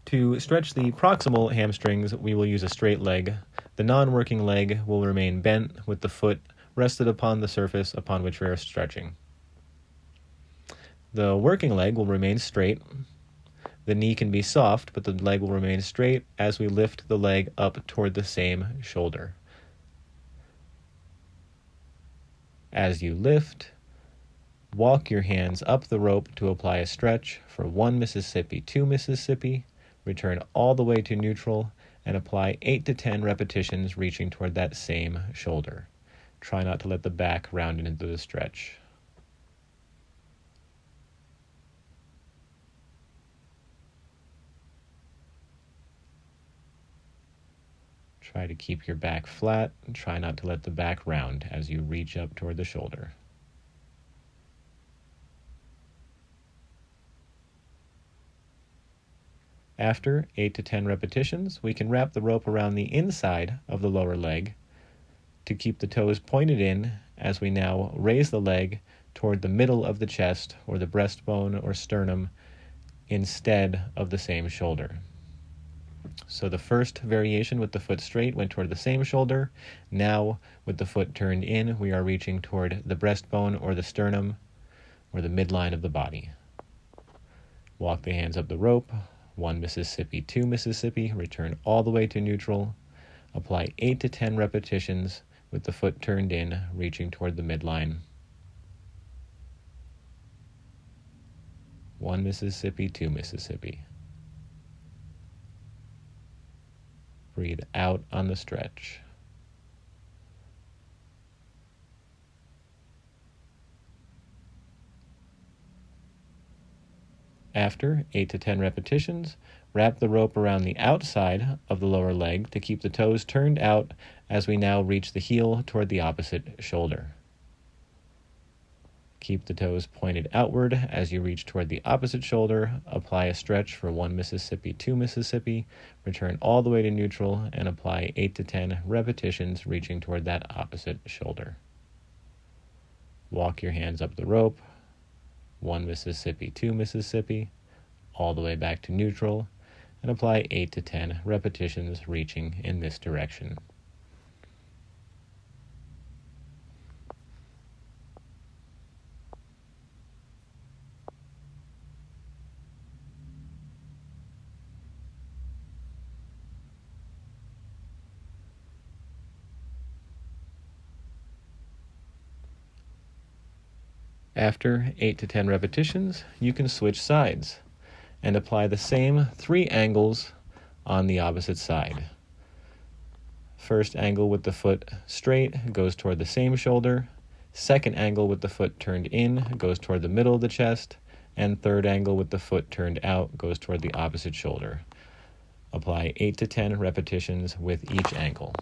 To stretch the proximal hamstrings, we will use a straight leg. The non-working leg will remain bent with the foot rested upon the surface upon which we are stretching. The working leg will remain straight. The knee can be soft, but the leg will remain straight as we lift the leg up toward the same shoulder. As you lift, walk your hands up the rope to apply a stretch for 1 Mississippi, 2 Mississippi, return all the way to neutral, and apply 8 to 10 repetitions reaching toward that same shoulder. Try not to let the back round into the stretch. Try to keep your back flat and try not to let the back round as you reach up toward the shoulder. After 8 to 10 repetitions, we can wrap the rope around the inside of the lower leg to keep the toes pointed in as we now raise the leg toward the middle of the chest or the breastbone or sternum instead of the same shoulder. So the first variation with the foot straight went toward the same shoulder. Now, with the foot turned in, we are reaching toward the breastbone or the sternum or the midline of the body. Walk the hands up the rope. 1 Mississippi, 2 Mississippi, return all the way to neutral. Apply 8 to 10 repetitions with the foot turned in, reaching toward the midline. 1 Mississippi, 2 Mississippi. Breathe out on the stretch. After 8 to 10 repetitions, wrap the rope around the outside of the lower leg to keep the toes turned out as we now reach the heel toward the opposite shoulder. Keep the toes pointed outward as you reach toward the opposite shoulder. Apply a stretch for 1 Mississippi, 2 Mississippi. Return all the way to neutral and apply 8 to 10 repetitions reaching toward that opposite shoulder. Walk your hands up the rope. 1 Mississippi, 2 Mississippi, all the way back to neutral, and apply 8 to 10 repetitions reaching in this direction. After 8 to 10 repetitions, you can switch sides and apply the same 3 angles on the opposite side. First angle with the foot straight goes toward the same shoulder. Second angle with the foot turned in goes toward the middle of the chest. And third angle with the foot turned out goes toward the opposite shoulder. Apply 8 to 10 repetitions with each angle.